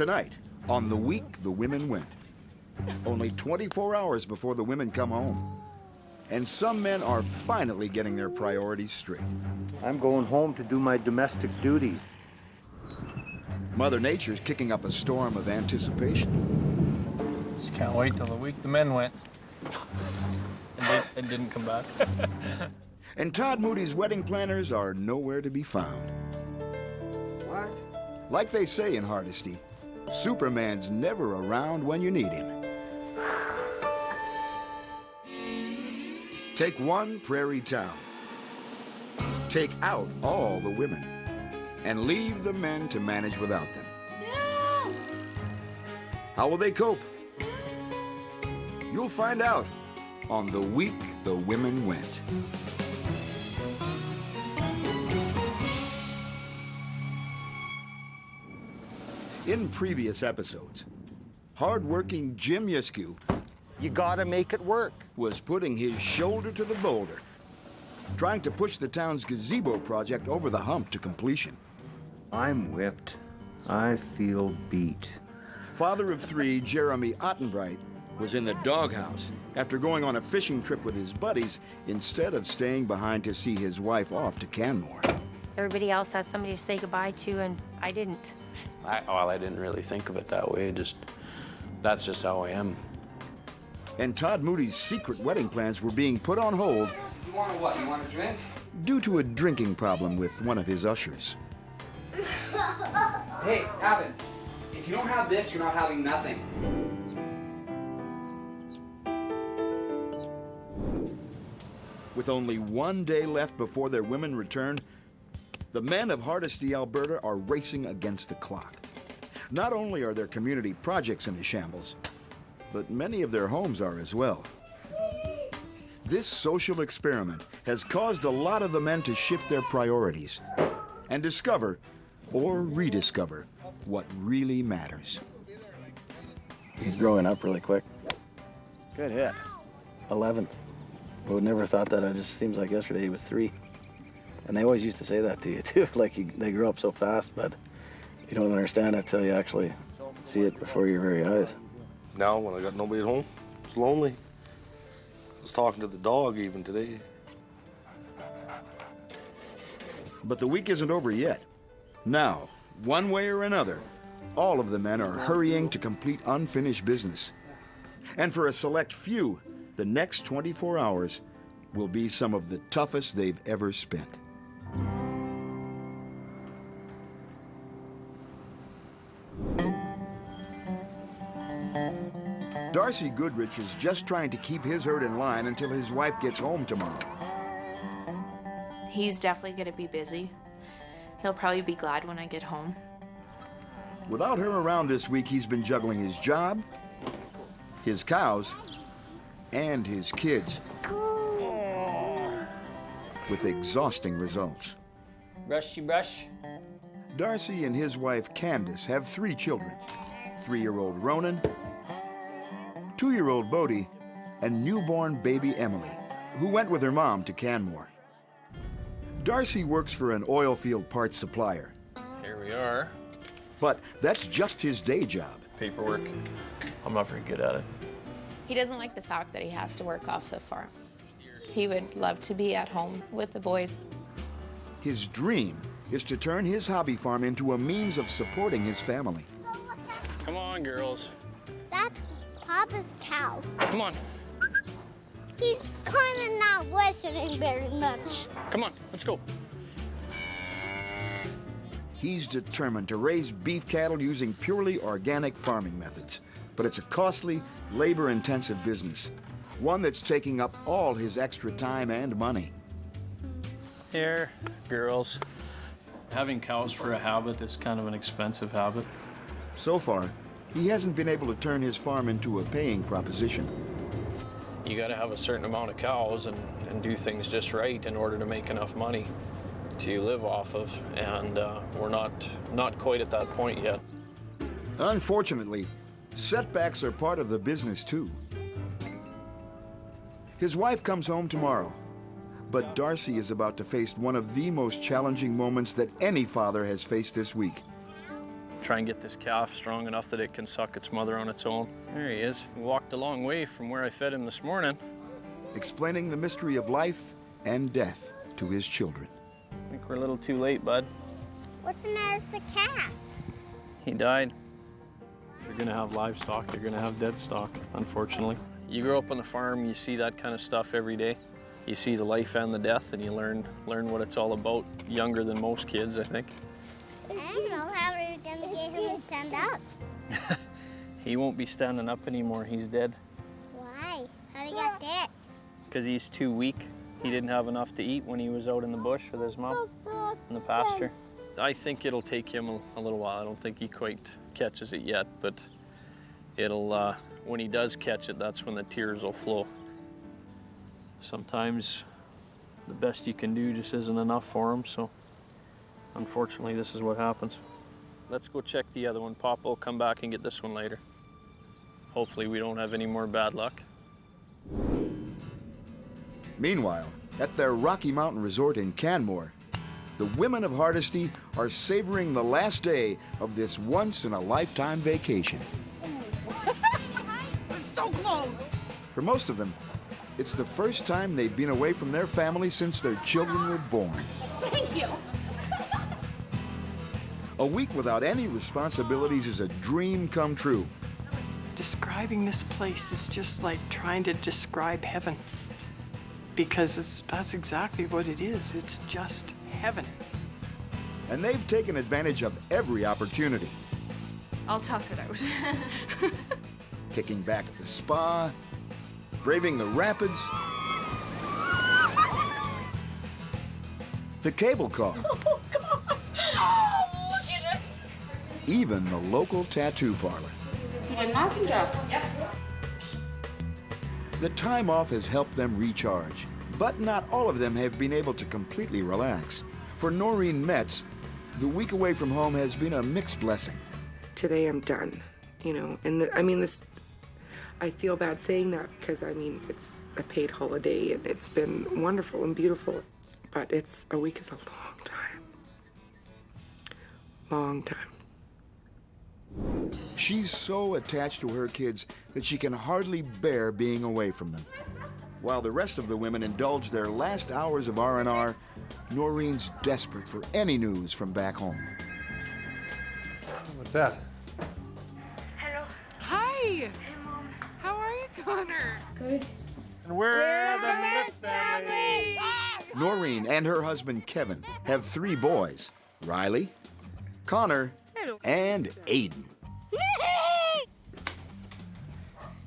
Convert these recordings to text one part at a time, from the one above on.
Tonight, on The Week the Women Went. Only 24 hours before the women come home. And some men are finally getting their priorities straight. I'm going home to do my domestic duties. Mother Nature's kicking up a storm of anticipation. Just can't wait till the week the men went. And didn't come back. And Todd Moody's wedding planners are nowhere to be found. What? Like they say in Hardisty, Superman's never around when you need him. Take one prairie town. Take out all the women. And leave the men to manage without them. No! How will they cope? You'll find out on The Week the Women Went. In previous episodes, hard-working Jim Yiskew You gotta make it work. was putting his shoulder to the boulder, trying to push the town's gazebo project over the hump to completion. I'm whipped. I feel beat. Father of three, Jeremy Ottenbright, was in the doghouse after going on a fishing trip with his buddies instead of staying behind to see his wife off to Canmore. Everybody else has somebody to say goodbye to, and I didn't. I didn't really think of it that way. That's just how I am. And Todd Moody's secret wedding plans were being put on hold You want what? You want a drink? due to a drinking problem with one of his ushers. Hey, have it. If you don't have this, you're not having nothing. With only one day left before their women return, the men of Hardisty, Alberta are racing against the clock. Not only are their community projects in a shambles, but many of their homes are as well. This social experiment has caused a lot of the men to shift their priorities and discover or rediscover what really matters. He's growing up really quick. Good hit. 11. I would never thought that. It just seems like yesterday he was 3. And they always used to say that to you too, like they grow up so fast, but you don't understand it till you actually see it before your very eyes. Now, when I got nobody at home, it's lonely. I was talking to the dog even today. But the week isn't over yet. Now, one way or another, all of the men are hurrying to complete unfinished business. And for a select few, the next 24 hours will be some of the toughest they've ever spent. Darcy Goodrich is just trying to keep his herd in line until his wife gets home tomorrow. He's definitely going to be busy. He'll probably be glad when I get home. Without her around this week, he's been juggling his job, his cows, and his kids, with exhausting results. Brushy brush. Darcy and his wife Candace have 3 children, 3-year-old Ronan, 2-year-old Bodie, and newborn baby Emily, who went with her mom to Canmore. Darcy works for an oil field parts supplier, Here we are. but that's just his day job. Paperwork. I'm not very good at it. He doesn't like the fact that he has to work off the farm. He would love to be at home with the boys. His dream is to turn his hobby farm into a means of supporting his family. Come on, girls. That's Papa's cow. Come on. He's kind of not listening very much. Come on, let's go. He's determined to raise beef cattle using purely organic farming methods, but it's a costly, labor-intensive business, one that's taking up all his extra time and money. Here, girls. Having cows for a habit is kind of an expensive habit. So far, he hasn't been able to turn his farm into a paying proposition. You got to have a certain amount of cows and do things just right in order to make enough money to live off of, and we're not quite at that point yet. Unfortunately, setbacks are part of the business too. His wife comes home tomorrow, but Darcy is about to face one of the most challenging moments that any father has faced this week. try and get this calf strong enough that it can suck its mother on its own. There he is. He walked a long way from where I fed him this morning. Explaining the mystery of life and death to his children. I think we're a little too late, bud. What's the matter with the calf? He died. If you're gonna have livestock, you're gonna have dead stock, unfortunately. You grow up on the farm, you see that kind of stuff every day. You see the life and the death, and you learn what it's all about. Younger than most kids, I think. I don't know how we're gonna get him to stand up. He won't be standing up anymore. He's dead. Why? How did he get dead? Because he's too weak. He didn't have enough to eat when he was out in the bush with his mom in the pasture. I think it'll take him a little while. I don't think he quite catches it yet, but it'll, when he does catch it, that's when the tears will flow. Sometimes the best you can do just isn't enough for him, so unfortunately this is what happens. Let's go check the other one. Papa will come back and get this one later. Hopefully we don't have any more bad luck. Meanwhile, at their Rocky Mountain resort in Canmore, the women of Hardisty are savoring the last day of this once-in-a-lifetime vacation. It's so close. For most of them, it's the first time they've been away from their family since their children were born. Thank you. A week without any responsibilities is a dream come true. Describing this place is just like trying to describe heaven, because that's exactly what it is. It's just heaven. And they've taken advantage of every opportunity. I'll tough it out. Kicking back at the spa, braving the rapids, the cable car, Oh, God. Oh, look at this. even the local tattoo parlor. You did an awesome job. Yep. The time off has helped them recharge, but not all of them have been able to completely relax. For Noreen Metz, the week away from home has been a mixed blessing. Today I'm done, you know, and I feel bad saying that because, I mean, it's a paid holiday and it's been wonderful and beautiful, but a week is a long time. Long time. She's so attached to her kids that she can hardly bear being away from them. While the rest of the women indulge their last hours of R&R, Noreen's desperate for any news from back home. What's that? Hello. Hi. Hey, Mom. How are you, Connor? Good. And we're the Metz family. Noreen and her husband Kevin have 3 boys, Riley, Connor, and Aiden.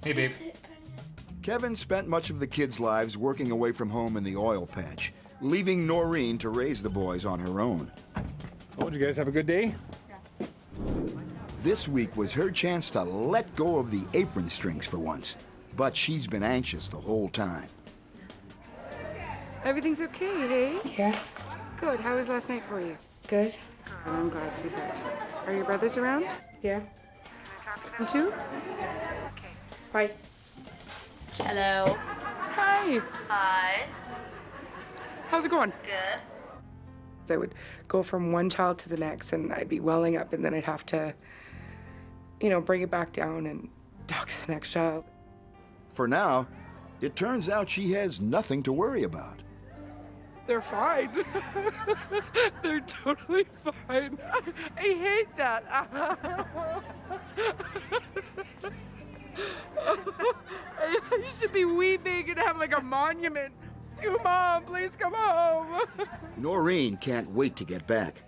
Hey, babe. Kevin spent much of the kids' lives working away from home in the oil patch, leaving Noreen to raise the boys on her own. Oh, did you guys have a good day? Yeah. This week was her chance to let go of the apron strings for once, but she's been anxious the whole time. Everything's okay, hey? Yeah. Good. How was last night for you? Good. I'm glad to hear that. Are your brothers around? Yeah. Them too? Bye. Hello. Hi. Hi. How's it going? Good. I would go from one child to the next and I'd be welling up and then I'd have to, you know, bring it back down and talk to the next child. For now, it turns out she has nothing to worry about. They're fine. They're totally fine. I hate that. I should be weeping and have like a monument. You, Mom, please come home. Noreen can't wait to get back.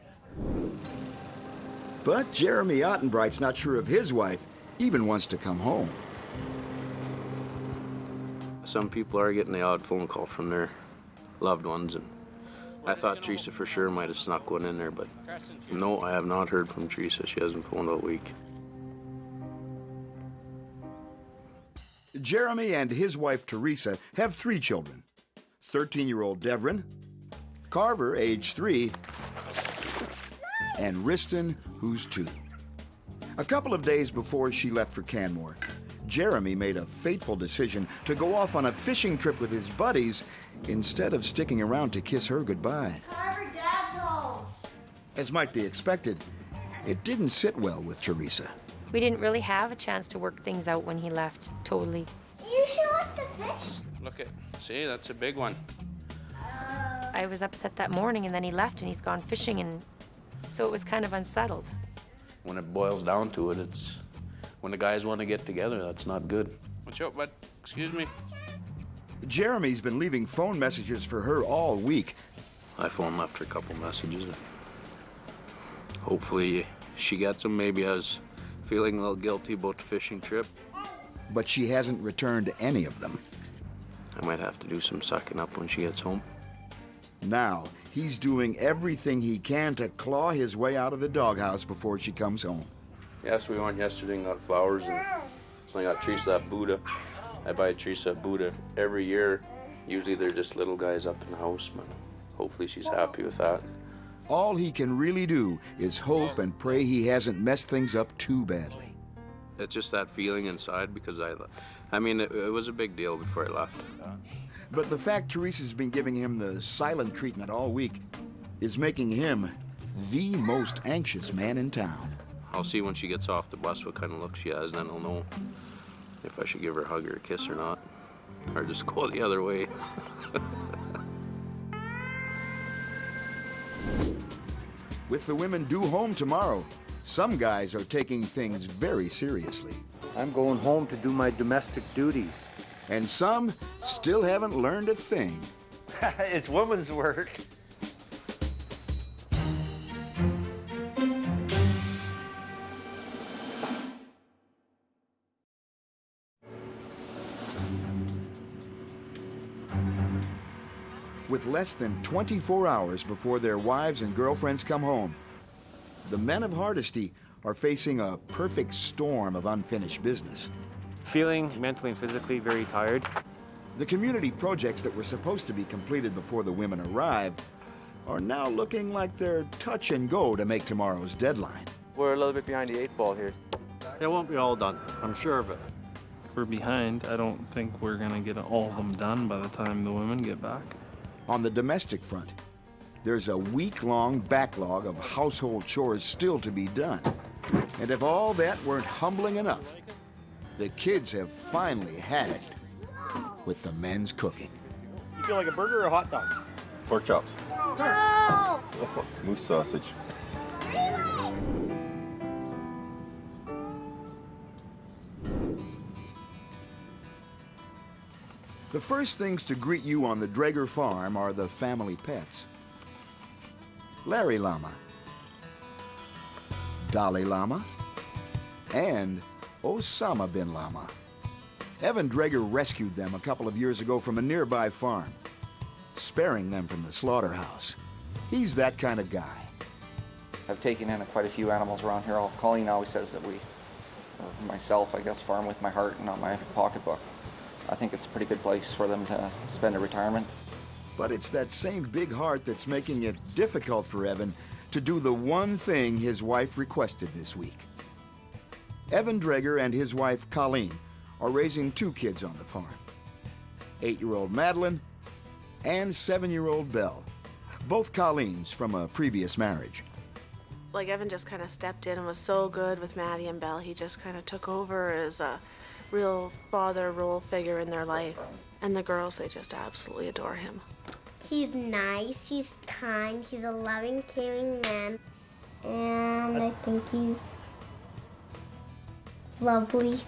But Jeremy Ottenbright's not sure if his wife even wants to come home. Some people are getting the odd phone call from their loved ones, and I thought Teresa for sure might have snuck one in there, but no, I have not heard from Teresa. She hasn't phoned all week. Jeremy and his wife Teresa have 3 children. 13-year-old Devrin, Carver, age 3, and Riston, who's 2. A couple of days before she left for Canmore, Jeremy made a fateful decision to go off on a fishing trip with his buddies instead of sticking around to kiss her goodbye. Carver, Dad's home. As might be expected, It didn't sit well with Teresa. We didn't really have a chance to work things out when he left, totally. You show us the fish? Look at, see, that's a big one. I was upset that morning, and then he left and he's gone fishing, and so it was kind of unsettled. When it boils down to it, it's when the guys want to get together, that's not good. Watch out, bud. Excuse me. Jeremy's been leaving phone messages for her all week. I phone left her a couple messages. Hopefully she gets them. Maybe I was feeling a little guilty about the fishing trip. But she hasn't returned any of them. I might have to do some sucking up when she gets home. Now, he's doing everything he can to claw his way out of the doghouse before she comes home. Yes, we went yesterday and got flowers, and so I got Teresa that Buddha. I buy Teresa a Buddha every year. Usually they're just little guys up in the house, but hopefully she's happy with that. All he can really do is hope and pray he hasn't messed things up too badly. It's just that feeling inside because I mean, it was a big deal before I left. But the fact Teresa's been giving him the silent treatment all week is making him the most anxious man in town. I'll see when she gets off the bus what kind of look she has, then I'll know if I should give her a hug or a kiss or not, or just go the other way. With the women due home tomorrow, some guys are taking things very seriously. I'm going home to do my domestic duties. And some still haven't learned a thing. It's women's work. With less than 24 hours before their wives and girlfriends come home, the men of Hardisty are facing a perfect storm of unfinished business. Feeling mentally and physically very tired. The community projects that were supposed to be completed before the women arrived are now looking like they're touch and go to make tomorrow's deadline. We're a little bit behind the 8 ball here. It won't be all done, I'm sure of it. We're behind. I don't think we're gonna get all of them done by the time the women get back. On the domestic front, there's a week-long backlog of household chores still to be done. And if all that weren't humbling enough, the kids have finally had it with the men's cooking. You feel like a burger or a hot dog? Pork chops. No! Moose sausage. The first things to greet you on the Draeger farm are the family pets. Larry Llama, Dalai Lama, and Osama bin Lama. Evan Draeger rescued them a couple of years ago from a nearby farm, sparing them from the slaughterhouse. He's that kind of guy. I've taken in quite a few animals around here. Colleen always says that myself, I guess, farm with my heart and not my pocketbook. I think it's a pretty good place for them to spend a retirement. But it's that same big heart that's making it difficult for Evan to do the one thing his wife requested this week. Evan Draeger and his wife, Colleen, are raising 2 kids on the farm. 8-year-old Madeline and 7-year-old Belle, both Colleen's from a previous marriage. Like, Evan just kind of stepped in and was so good with Maddie and Belle. He just kind of took over as a real father role figure in their life. And the girls, they just absolutely adore him. He's nice, he's kind, he's a loving, caring man. And I think he's lovely.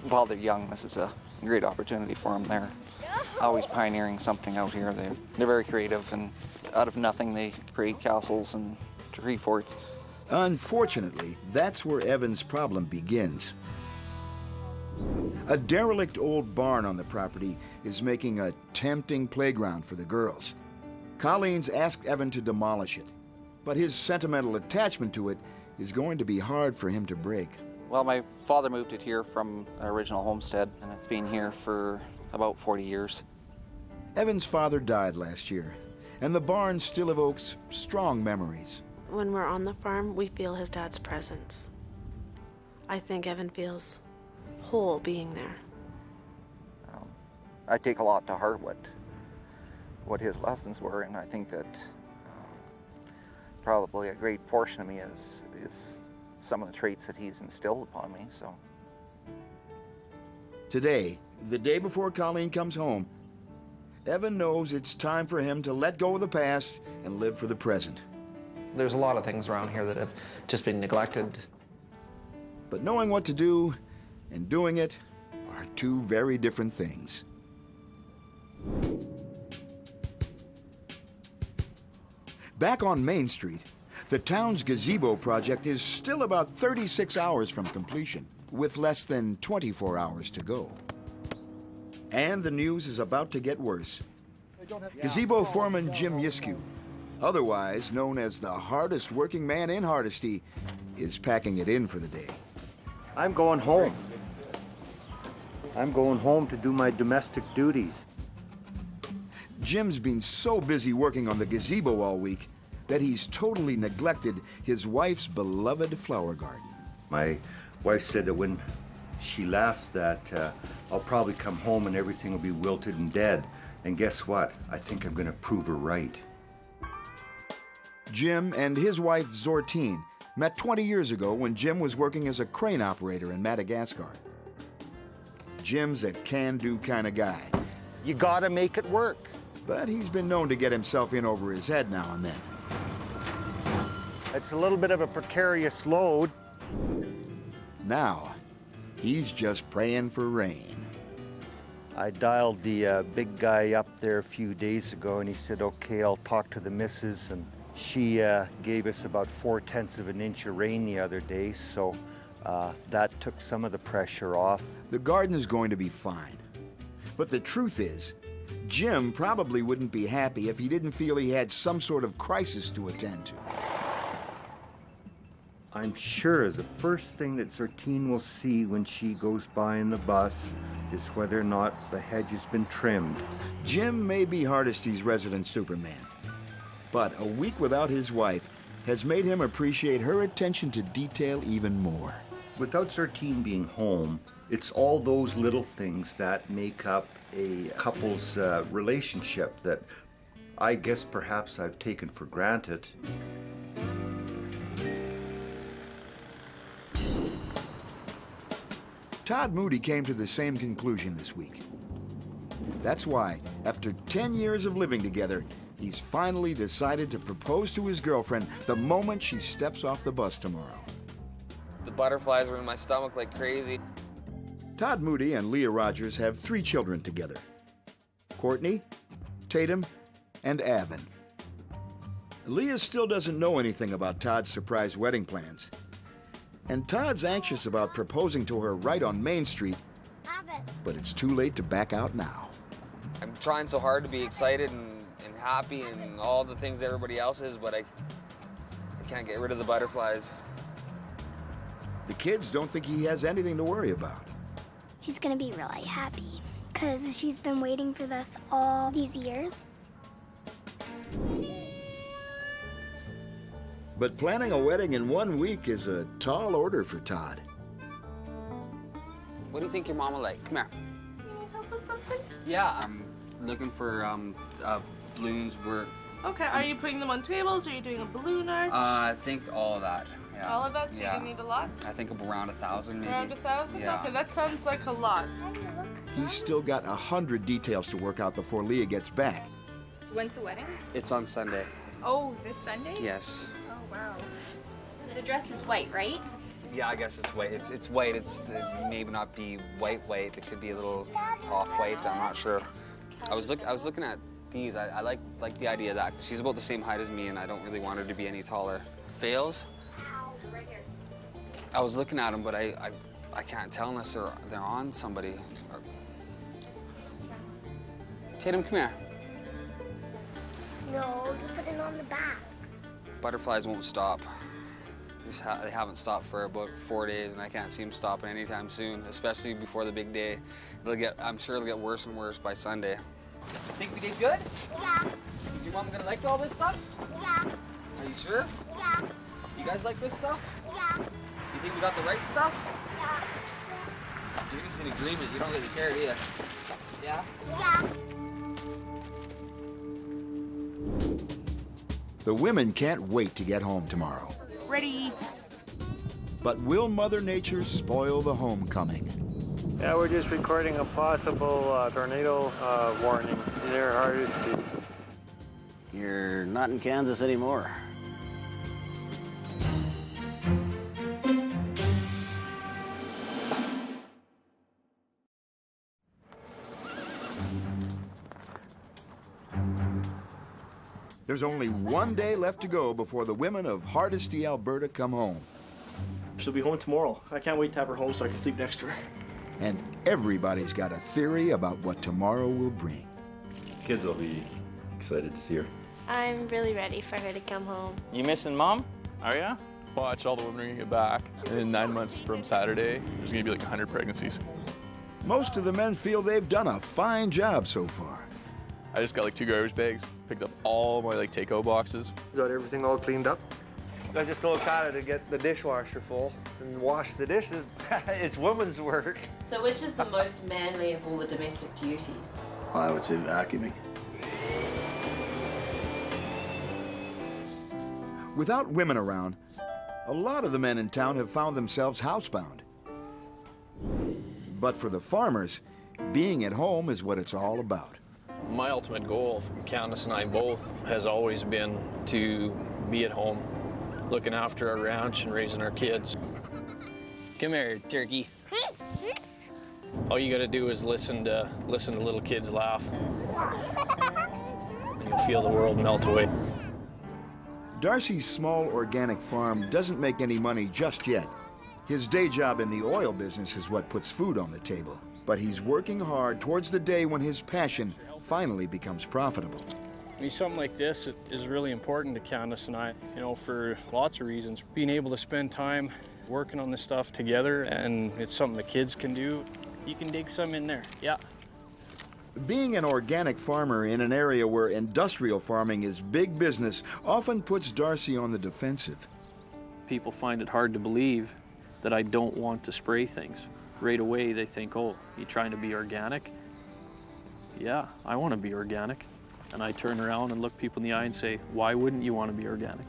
While they're young, this is a great opportunity for them. They're always pioneering something out here. They're very creative, and out of nothing they create castles and tree forts. Unfortunately, that's where Evan's problem begins. A derelict old barn on the property is making a tempting playground for the girls. Colleen's asked Evan to demolish it, but his sentimental attachment to it is going to be hard for him to break. Well, my father moved it here from our original homestead, and it's been here for about 40 years. Evan's father died last year, and the barn still evokes strong memories. When we're on the farm, we feel his dad's presence. I think Evan feels whole being there. I take a lot to heart what his lessons were, and I think that probably a great portion of me is some of the traits that he's instilled upon me. So Today, the day before Colleen comes home, Evan knows it's time for him to let go of the past and live for the present. there's a lot of things around here that have just been neglected. But knowing what to do and doing it are two very different things. Back on Main Street, the town's gazebo project is still about 36 hours from completion, with less than 24 hours to go. And the news is about to get worse. Gazebo foreman Jim Yiskew, otherwise known as the hardest working man in Hardisty, is packing it in for the day. I'm going home. I'm going home to do my domestic duties. Jim's been so busy working on the gazebo all week that he's totally neglected his wife's beloved flower garden. My wife said that when she left that I'll probably come home and everything will be wilted and dead. And guess what? I think I'm going to prove her right. Jim and his wife Zortine met 20 years ago when Jim was working as a crane operator in Madagascar. Jim's a can-do kind of guy. You gotta make it work. But he's been known to get himself in over his head now and then. It's a little bit of a precarious load. Now, he's just praying for rain. I dialed the big guy up there a few days ago, and he said, okay, I'll talk to the missus. And she gave us about 4/10 of an inch of rain the other day, so that took some of the pressure off. The garden's going to be fine. But the truth is, Jim probably wouldn't be happy if he didn't feel he had some sort of crisis to attend to. I'm sure the first thing that Zortine will see when she goes by in the bus is whether or not the hedge has been trimmed. Jim may be Hardisty's resident Superman, but a week without his wife has made him appreciate her attention to detail even more. Without Zortine being home, it's all those little things that make up a couple's relationship that I guess perhaps I've taken for granted. Todd Moody came to the same conclusion this week. That's why, after 10 years of living together, he's finally decided to propose to his girlfriend the moment she steps off the bus tomorrow. The butterflies were in my stomach like crazy. Todd Moody and Leah Rogers have 3 children together: Courtney, Tatum, and Avon. Leah still doesn't know anything about Todd's surprise wedding plans. And Todd's anxious about proposing to her right on Main Street, but it's too late to back out now. I'm trying so hard to be excited and happy and all the things everybody else is, but I can't get rid of the butterflies. The kids don't think he has anything to worry about. She's gonna be really happy because she's been waiting for this all these years. But planning a wedding in 1 week is a tall order for Todd. What do you think your mama like? Come here. Can you help with something? Yeah, I'm looking for balloons. Okay, are you putting them on tables? Are you doing a balloon arch? I think all of that. Yeah. All of that, so Yeah. you need a lot? I think around 1,000 maybe. Around 1,000? Yeah. Okay, that sounds like a lot. He's still got 100 details to work out before Leah gets back. When's the wedding? It's on Sunday. Oh, this Sunday? Yes. Oh, wow. The dress is white, right? Yeah, I guess it's white. It's white. It maybe not be white. It could be a little off-white. I'm not sure. I was looking at these. I like the idea of that because she's about the same height as me, and I don't really want her to be any taller. Veils? Right here. I was looking at them, but I can't tell unless they're on somebody. Tatum, come here. No, you put it on the back. Butterflies won't stop. They haven't stopped for about 4 days, and I can't see them stopping anytime soon, especially before the big day. I'm sure it'll get worse and worse by Sunday. Think we did good? Yeah. Is your mom gonna like all this stuff? Yeah. Are you sure? Yeah. You guys like this stuff? Yeah. You think we got the right stuff? Yeah. You're just in agreement. You don't really care, do you? Yeah? Yeah. The women can't wait to get home tomorrow. Ready. But will Mother Nature spoil the homecoming? Yeah, we're just recording a possible tornado warning near Hardisty. You're not in Kansas anymore. There's only one day left to go before the women of Hardisty, Alberta come home. She'll be home tomorrow. I can't wait to have her home so I can sleep next to her. And everybody's got a theory about what tomorrow will bring. Kids will be excited to see her. I'm really ready for her to come home. You missing Mom? Are ya? Watch, all the women are gonna get back. And in 9 months from Saturday, there's gonna be like 100 pregnancies. Most of the men feel they've done a fine job so far. I just got like 2 garbage bags, picked up all my like takeout boxes. Got everything all cleaned up? I just told Tyler to get the dishwasher full and wash the dishes. It's women's work. So which is the most manly of all the domestic duties? I would say vacuuming. Without women around, a lot of the men in town have found themselves housebound. But for the farmers, being at home is what it's all about. My ultimate goal from Candace and I both has always been to be at home, looking after our ranch and raising our kids. Come here, turkey. All you gotta do is listen to little kids laugh, and you'll feel the world melt away. Darcy's small organic farm doesn't make any money just yet. His day job in the oil business is what puts food on the table. But he's working hard towards the day when his passion finally becomes profitable. I mean, something like this is really important to Candace and I, you know, for lots of reasons. Being able to spend time working on this stuff together, and it's something the kids can do. You can dig some in there, yeah. Being an organic farmer in an area where industrial farming is big business often puts Darcy on the defensive. People find it hard to believe that I don't want to spray things. Right away they think, oh, you trying to be organic? Yeah, I want to be organic. And I turn around and look people in the eye and say, why wouldn't you want to be organic?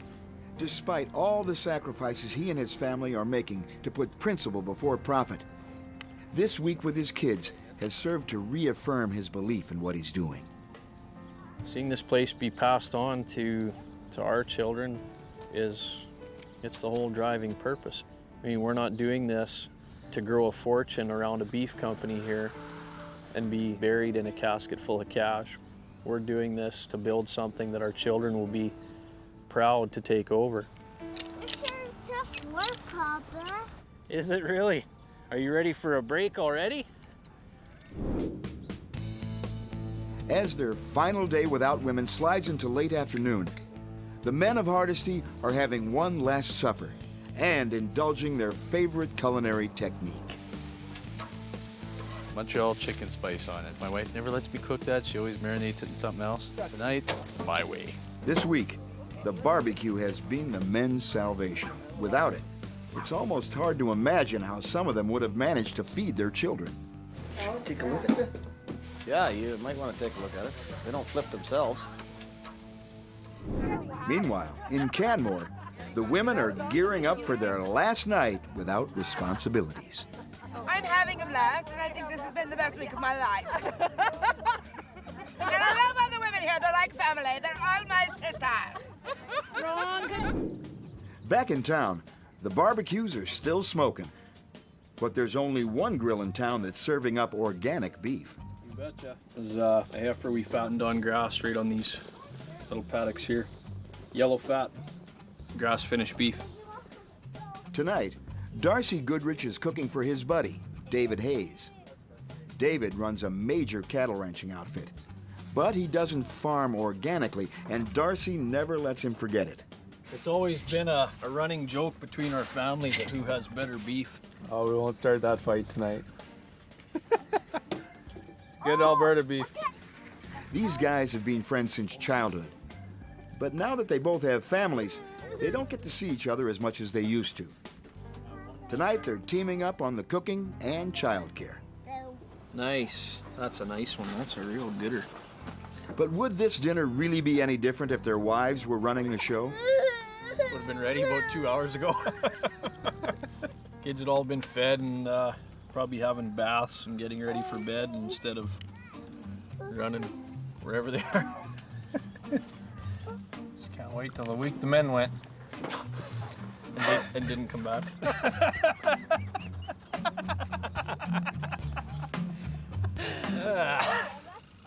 Despite all the sacrifices he and his family are making to put principle before profit, this week with his kids has served to reaffirm his belief in what he's doing. Seeing this place be passed on to our children it's the whole driving purpose. I mean, we're not doing this to grow a fortune around a beef company here and be buried in a casket full of cash. We're doing this to build something that our children will be proud to take over. This sure is tough work, Papa. Is it really? Are you ready for a break already? As their final day without women slides into late afternoon, the men of Hardisty are having one last supper and indulging their favorite culinary technique. Montreal chicken spice on it. My wife never lets me cook that. She always marinates it in something else. Tonight, my way. This week, the barbecue has been the men's salvation. Without it, it's almost hard to imagine how some of them would have managed to feed their children. Take a look at it. Yeah, you might want to take a look at it. They don't flip themselves. Meanwhile, in Canmore, the women are gearing up for their last night without responsibilities. I'm having a blast, and I think this has been the best week of my life. And I love all the women here. They're like family. They're all my sisters. Wrong. Back in town, the barbecues are still smoking. But there's only one grill in town that's serving up organic beef. You betcha. There's a heifer we fattened on grass right on these little paddocks here. Yellow fat, grass-finished beef. Tonight, Darcy Goodrich is cooking for his buddy, David Hayes. David runs a major cattle ranching outfit, but he doesn't farm organically, and Darcy never lets him forget it. It's always been a running joke between our families of who has better beef. Oh, we won't start that fight tonight. It's good Alberta beef. These guys have been friends since childhood, but now that they both have families, they don't get to see each other as much as they used to. Tonight, they're teaming up on the cooking and childcare. Nice. That's a nice one. That's a real gooder. But would this dinner really be any different if their wives were running the show? Would have been ready about 2 hours ago. Kids had all been fed and probably having baths and getting ready for bed instead of running wherever they are. Just can't wait till the week the men went and didn't come back.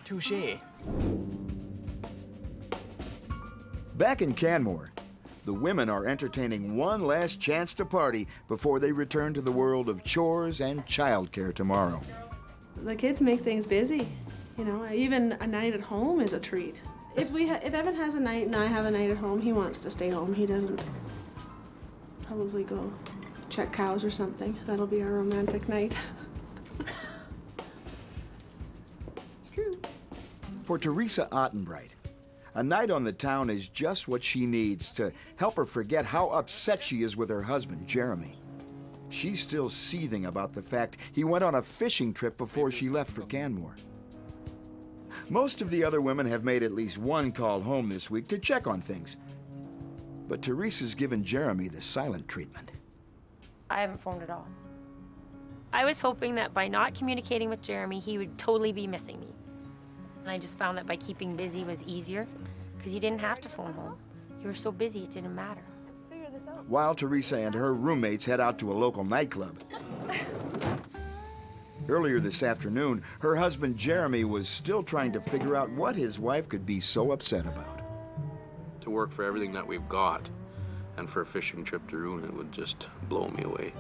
Touché. Back in Canmore, the women are entertaining one last chance to party before they return to the world of chores and childcare tomorrow. The kids make things busy. You know, even a night at home is a treat. If Evan has a night and I have a night at home, he wants to stay home. He doesn't probably go check cows or something. That'll be our romantic night. It's true. For Teresa Ottenbright, a night on the town is just what she needs to help her forget how upset she is with her husband, Jeremy. She's still seething about the fact he went on a fishing trip before she left for Canmore. Most of the other women have made at least one call home this week to check on things. But Teresa's given Jeremy the silent treatment. I haven't phoned at all. I was hoping that by not communicating with Jeremy, he would totally be missing me. And I just found that by keeping busy was easier, because you didn't have to phone home. You were so busy, it didn't matter. While Teresa and her roommates head out to a local nightclub. Earlier this afternoon, her husband Jeremy was still trying to figure out what his wife could be so upset about. To work for everything that we've got, and for a fishing trip to ruin it would just blow me away.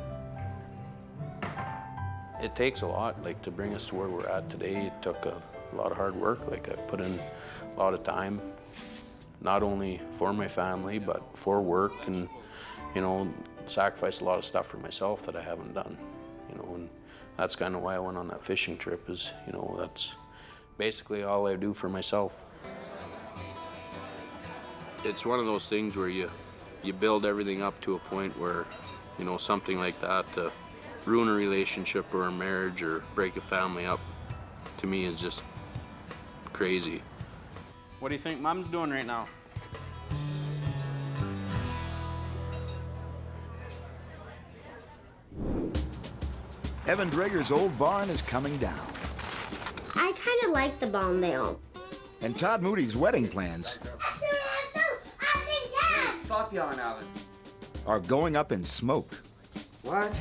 It takes a lot, like, to bring us to where we're at today. It took a lot of hard work. Like, I put in a lot of time, not only for my family, but for work, and, you know, sacrificed a lot of stuff for myself that I haven't done, you know, and that's kind of why I went on that fishing trip is, you know, that's basically all I do for myself. It's one of those things where you build everything up to a point where, you know, something like that, to ruin a relationship or a marriage or break a family up, to me is just crazy. What do you think Mom's doing right now? Evan Drager's old barn is coming down. I kind of like the barn now. And Todd Moody's wedding plans Stop yelling, Alvin. are going up in smoke. What?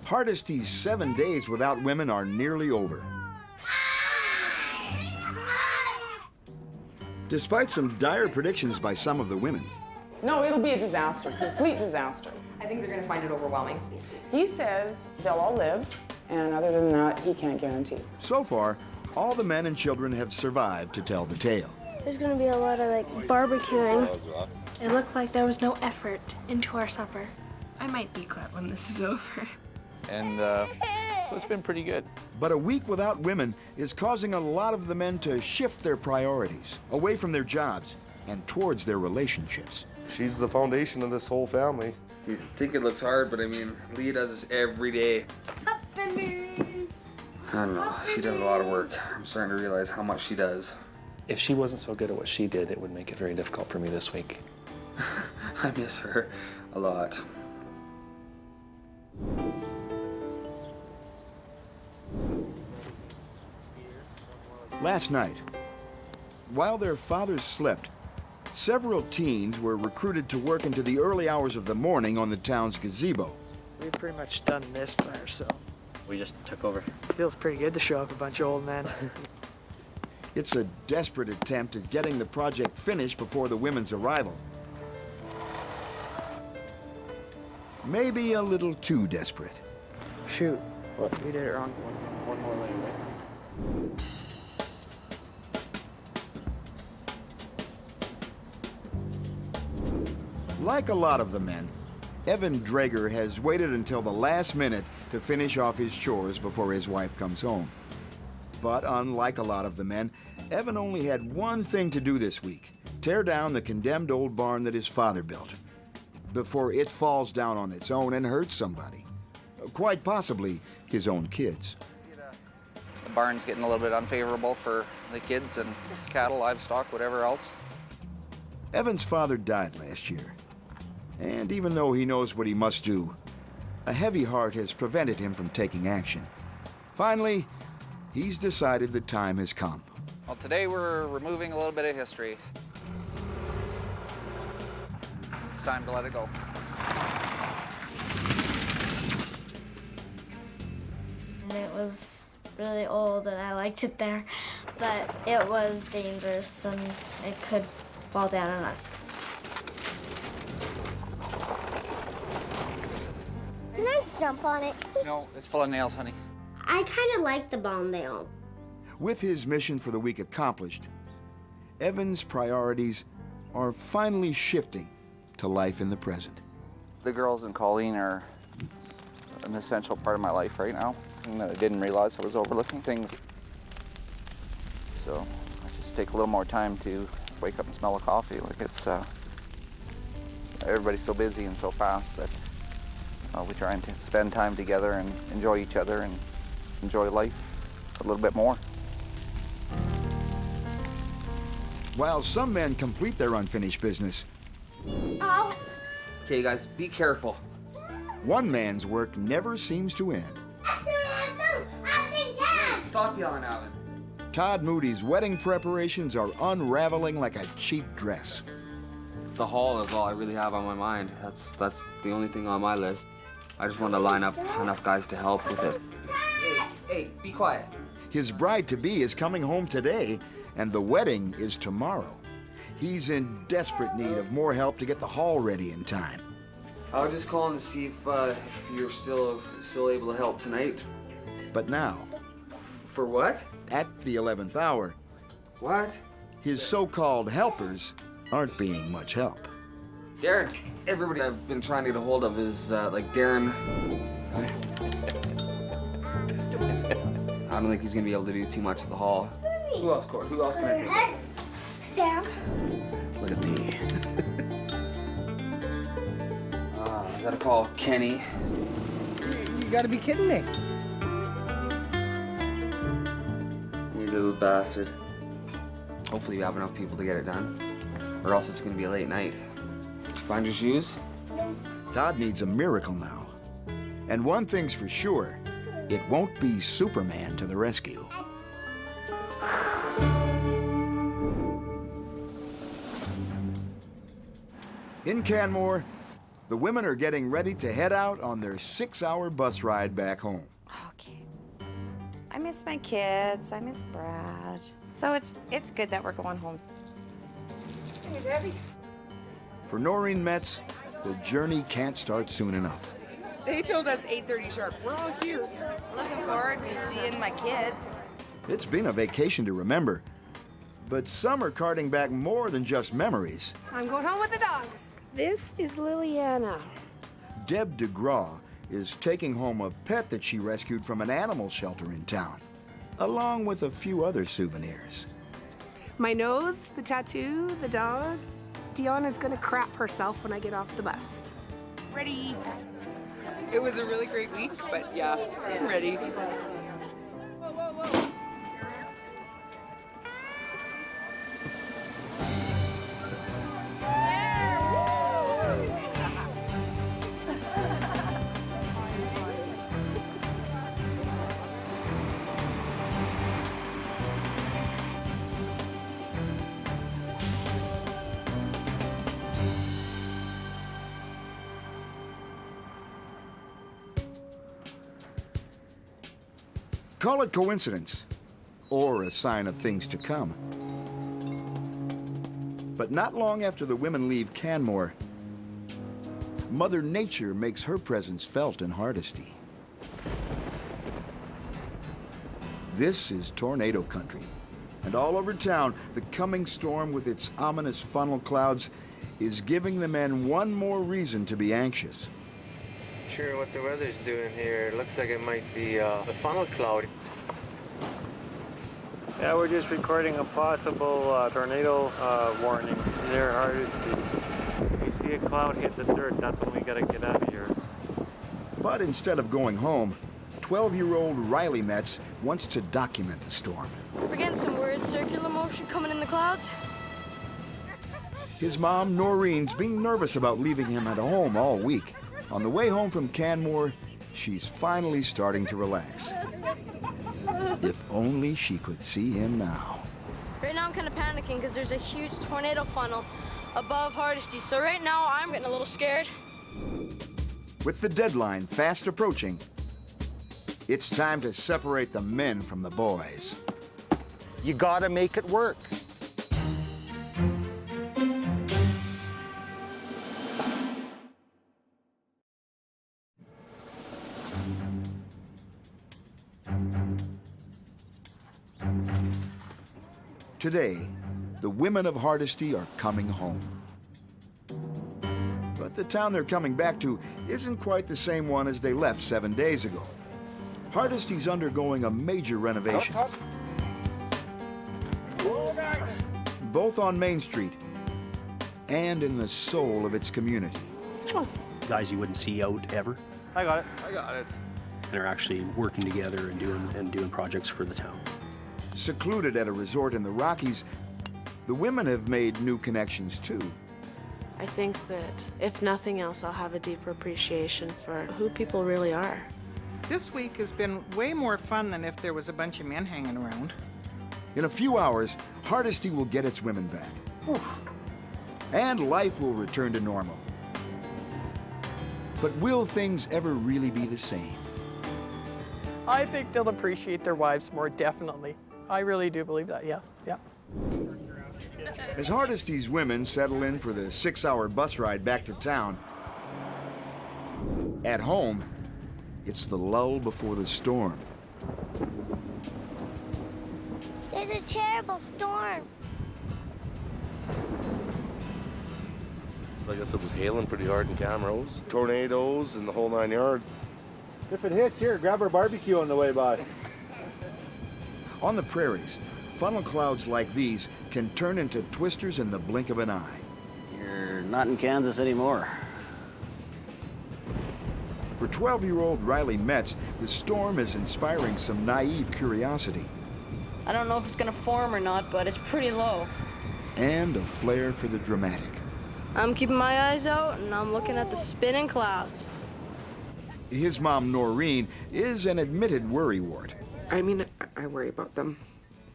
Hardisty's 7 days without women are nearly over. Despite some dire predictions by some of the women. No, it'll be a disaster, complete disaster. I think they're going to find it overwhelming. He says they'll all live, and other than that, he can't guarantee. So far, all the men and children have survived to tell the tale. There's gonna be a lot of barbecuing. It looked like there was no effort into our supper. I might be glad when this is over. And so it's been pretty good. But a week without women is causing a lot of the men to shift their priorities away from their jobs and towards their relationships. She's the foundation of this whole family. You think it looks hard, but I mean, Leah does this every day. I don't know. She does a lot of work. I'm starting to realize how much she does. If she wasn't so good at what she did, it would make it very difficult for me this week. I miss her a lot. Last night, while their fathers slept, several teens were recruited to work into the early hours of the morning on the town's gazebo. We've pretty much done this by ourselves. We just took over. Feels pretty good to show up a bunch of old men. It's a desperate attempt at getting the project finished before the women's arrival. Maybe a little too desperate. Shoot. What? We did it wrong. One more layer, right? Like a lot of the men, Evan Drager has waited until the last minute to finish off his chores before his wife comes home. But unlike a lot of the men, Evan only had one thing to do this week: tear down the condemned old barn that his father built before it falls down on its own and hurts somebody, quite possibly his own kids. The barn's getting a little bit unfavorable for the kids and cattle, livestock, whatever else. Evan's father died last year, and even though he knows what he must do, a heavy heart has prevented him from taking action. Finally, he's decided the time has come. Well, today we're removing a little bit of history. It's time to let it go. And it was really old and I liked it there, but it was dangerous and it could fall down on us. Can I jump on it? No, it's full of nails, honey. I kind of like the ball nail. With his mission for the week accomplished, Evan's priorities are finally shifting to life in the present. The girls and Colleen are an essential part of my life right now, and I didn't realize I was overlooking things. So I just take a little more time to wake up and smell a coffee. Like it's, everybody's so busy and so fast that we're trying to spend time together and enjoy each other and enjoy life a little bit more. While some men complete their unfinished business, Okay, guys, be careful. one man's work never seems to end. Stop yelling, Alvin. Todd Moody's wedding preparations are unraveling like a cheap dress. The hall is all I really have on my mind. That's the only thing on my list. I just want to line up enough guys to help with it. Hey, be quiet. His bride-to-be is coming home today, and the wedding is tomorrow. He's in desperate need of more help to get the hall ready in time. I'll just call and see if you're still able to help tonight. But now, For what? at the 11th hour, What? his so-called helpers aren't being much help. Darren. Everybody I've been trying to get a hold of is like Darren. I don't think he's gonna be able to do too much at the hall. Who else, Court? Who else can I think of? Sam. Look at me. I gotta call Kenny. You gotta be kidding me. You little bastard. Hopefully you have enough people to get it done. Or else it's gonna be a late night. Did you find your shoes? Todd needs a miracle now. And one thing's for sure, it won't be Superman to the rescue. In Canmore, the women are getting ready to head out on their 6-hour bus ride back home. Okay. I miss my kids. I miss Brad. So it's good that we're going home. It's heavy. For Noreen Metz, the journey can't start soon enough. They told us 8:30 sharp. We're all here. Looking forward to seeing my kids. It's been a vacation to remember, but some are carting back more than just memories. I'm going home with the dog. This is Liliana. Deb DeGraw is taking home a pet that she rescued from an animal shelter in town, along with a few other souvenirs. My nose, the tattoo, the dog. Deanna's gonna crap herself when I get off the bus. Ready. It was a really great week, but yeah, I'm ready. Call it coincidence, or a sign of things to come. But not long after the women leave Canmore, Mother Nature makes her presence felt in Hardisty. This is tornado country, and all over town, the coming storm with its ominous funnel clouds is giving the men one more reason to be anxious. Sure what the weather's doing here. It looks like it might be a funnel cloud. Yeah, we're just recording a possible tornado warning. there, Hardisty. If you see a cloud hit the dirt, that's when we gotta get out of here. But instead of going home, 12-year-old Riley Metz wants to document the storm. We're getting some weird circular motion coming in the clouds. His mom, Noreen's, being nervous about leaving him at home all week. On the way home from Canmore, she's finally starting to relax. If only she could see him now. Right now I'm kind of panicking because there's a huge tornado funnel above Hardisty. So right now I'm getting a little scared. With the deadline fast approaching, it's time to separate the men from the boys. You gotta make it work. Today, the women of Hardisty are coming home. But the town they're coming back to isn't quite the same one as they left 7 days ago. Hardisty's undergoing a major renovation. Both on Main Street and in the soul of its community. Guys you wouldn't see out ever. I got it. I got it. And are actually working together and doing projects for the town. Secluded at a resort in the Rockies, the women have made new connections too. I think that if nothing else, I'll have a deeper appreciation for who people really are. This week has been way more fun than if there was a bunch of men hanging around. In a few hours, Hardisty will get its women back. And life will return to normal. But will things ever really be the same? I think they'll appreciate their wives more, definitely. I really do believe that, yeah. As Hardisty's women settle in for the 6-hour bus ride back to town, at home, it's the lull before the storm. There's a terrible storm. I guess it was hailing pretty hard in Camrose. Tornadoes and the whole 9 yards. If it hits here, grab our barbecue on the way by. On the prairies, funnel clouds like these can turn into twisters in the blink of an eye. You're not in Kansas anymore. For 12-year-old Riley Metz, the storm is inspiring some naive curiosity. I don't know if it's gonna form or not, but it's pretty low. And a flair for the dramatic. I'm keeping my eyes out and I'm looking at the spinning clouds. His mom, Noreen, is an admitted worrywart. I mean, I worry about them.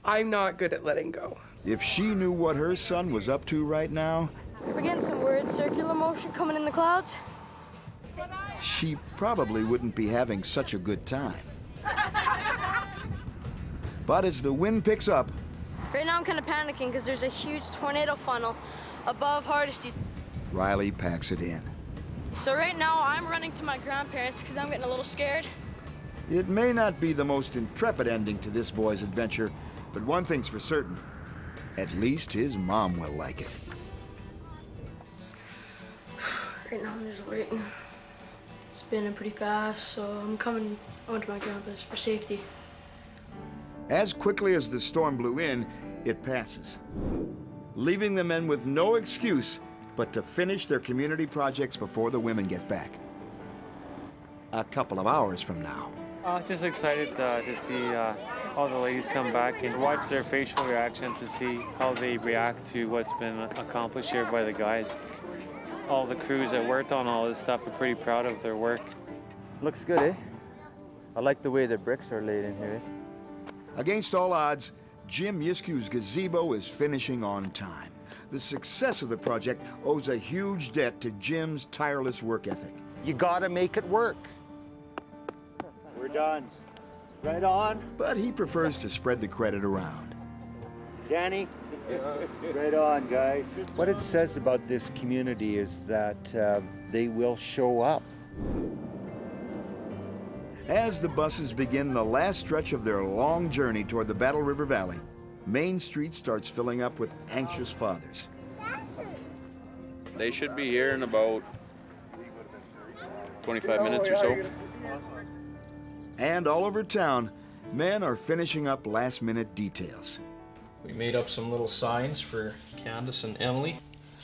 I'm not good at letting go. If she knew what her son was up to right now, We're getting some weird circular motion coming in the clouds. she probably wouldn't be having such a good time. But as the wind picks up, Right now I'm kind of panicking because there's a huge tornado funnel above Hardisty. Riley packs it in. So right now I'm running to my grandparents because I'm getting a little scared. It may not be the most intrepid ending to this boy's adventure, but one thing's for certain. At least his mom will like it. Right now I'm just waiting. It's spinning pretty fast, so I'm coming onto my grandpa's for safety. As quickly as the storm blew in, it passes, leaving the men with no excuse but to finish their community projects before the women get back. A couple of hours from now. Just excited to see all the ladies come back and watch their facial reaction to see how they react to what's been accomplished here by the guys. All the crews that worked on all this stuff are pretty proud of their work. Looks good, eh? I like the way the bricks are laid in here. Against all odds, Jim Yiskew's gazebo is finishing on time. The success of the project owes a huge debt to Jim's tireless work ethic. You gotta make it work. We're done. Right on. But he prefers to spread the credit around. Danny, right on, guys. What it says about this community is that they will show up. As the buses begin the last stretch of their long journey toward the Battle River Valley, Main Street starts filling up with anxious fathers. They should be here in about 25 minutes or so. And all over town, men are finishing up last-minute details. We made up some little signs for Candace and Emily.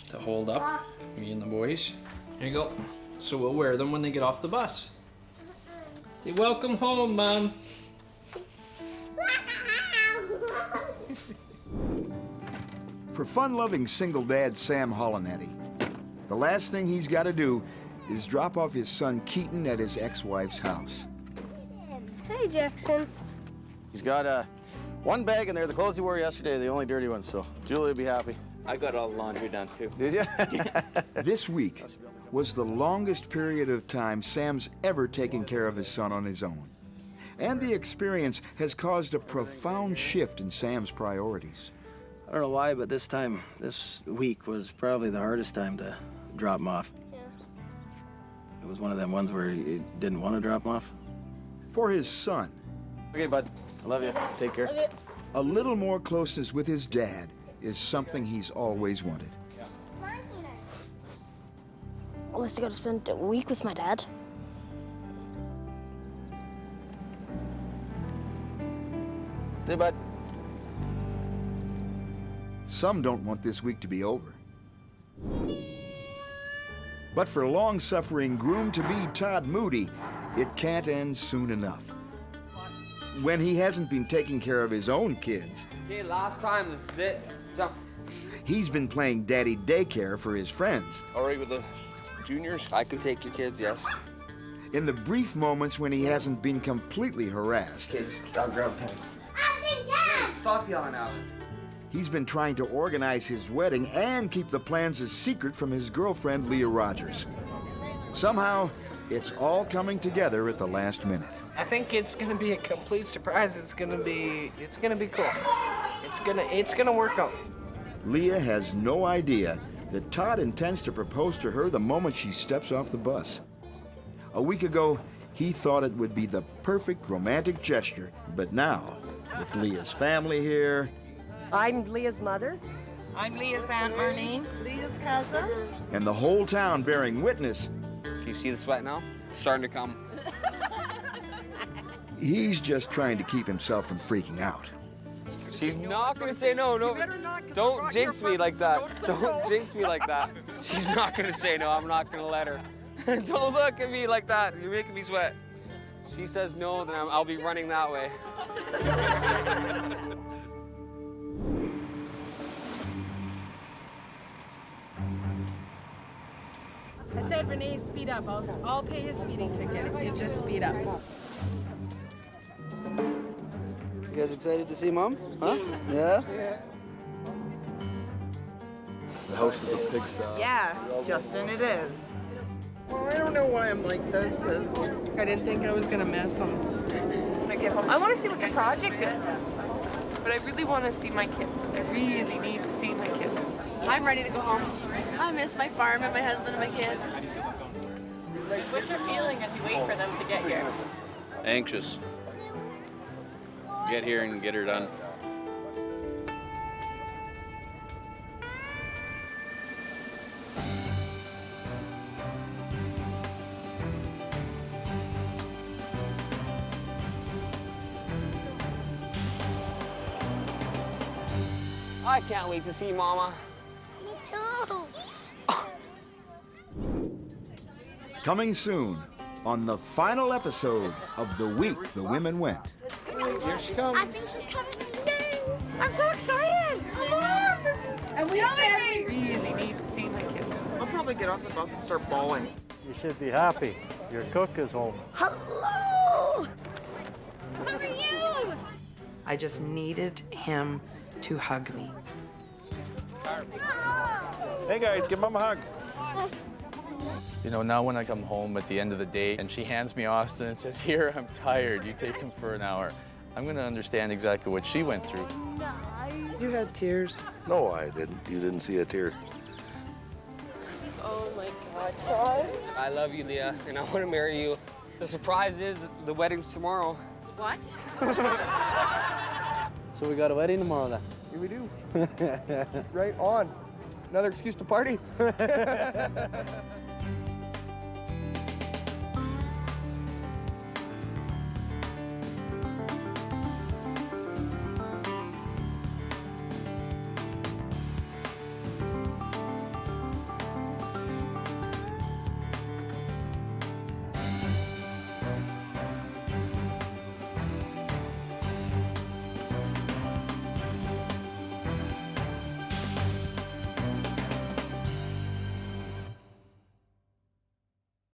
to hold up, me and the boys. Here you go. So we'll wear them when they get off the bus. Say, welcome home, Mom. For fun-loving single dad Sam Holonetti, the last thing he's got to do is drop off his son Keaton at his ex-wife's house. Hey, Jackson. He's got one bag in there. The clothes he wore yesterday are the only dirty ones, so Julie will be happy. I got all the laundry done too. Did you? This week was the longest period of time Sam's ever taken care of his son on his own. And the experience has caused a profound shift in Sam's priorities. I don't know why, but this week was probably the hardest time to drop him off. Yeah. It was one of them ones where he didn't want to drop him off. For his son, Okay, bud. I love you. Take care. Love you. a little more closeness with his dad is something he's always wanted. At least I got to spend a week with my dad. See you, bud. Some don't want this week to be over. But for long-suffering groom-to-be Todd Moody, it can't end soon enough. When he hasn't been taking care of his own kids, Okay, last time, this is it. Jump. he's been playing daddy daycare for his friends. All right with the juniors? I can take your kids, yes. In the brief moments when he hasn't been completely harassed, Okay, I'll grab a pen. Hey, stop yelling at me. he's been trying to organize his wedding and keep the plans a secret from his girlfriend, Leah Rogers. Somehow, it's all coming together at the last minute. I think it's gonna be a complete surprise. It's gonna be cool. It's gonna work out. Leah has no idea that Todd intends to propose to her the moment she steps off the bus. A week ago, he thought it would be the perfect romantic gesture, but now, with Leah's family here, I'm Leah's mother. I'm Leah's Aunt Marlene. Leah's cousin. and the whole town bearing witness, Do you see the sweat now? It's starting to come. he's just trying to keep himself from freaking out. She's not gonna say no. No, don't jinx me like that. Don't jinx me like that. She's not gonna say no. I'm not gonna let her. Don't look at me like that. You're making me sweat. She says no, then I'll be running that way. I said, Renee, speed up. I'll pay his speeding ticket. You just speed up. You guys excited to see Mom? Huh? Yeah? The house is a pigsty. Yeah, Justin, it is. Well, I don't know why I'm like this, because I didn't think I was gonna miss them. When I get home, I want to see what the project is, but I really want to see my kids. I really need to see my kids. I'm ready to go home. I miss my farm and my husband and my kids. What's your feeling as you wait for them to get here? Anxious. Get here and get her done. I can't wait to see Mama. Me too. Coming soon on the final episode of The Week the Women Went. Here she comes. I think she's coming. Yay! I'm so excited! Mom, this is And we really need to see my kids. I'll probably get off the bus and start bawling. You should be happy. Your cook is home. Hello! How are you? I just needed him to hug me. Hey guys, give Mom a hug. You know, now when I come home at the end of the day and she hands me Austin and says, "Here, I'm tired, you take him for an hour," I'm going to understand exactly what she went through. You had tears. No, I didn't. You didn't see a tear. Oh my God, Todd. I love you, Leah, and I want to marry you. The surprise is the wedding's tomorrow. What? So we got a wedding tomorrow then? Here we do. Right on. Another excuse to party.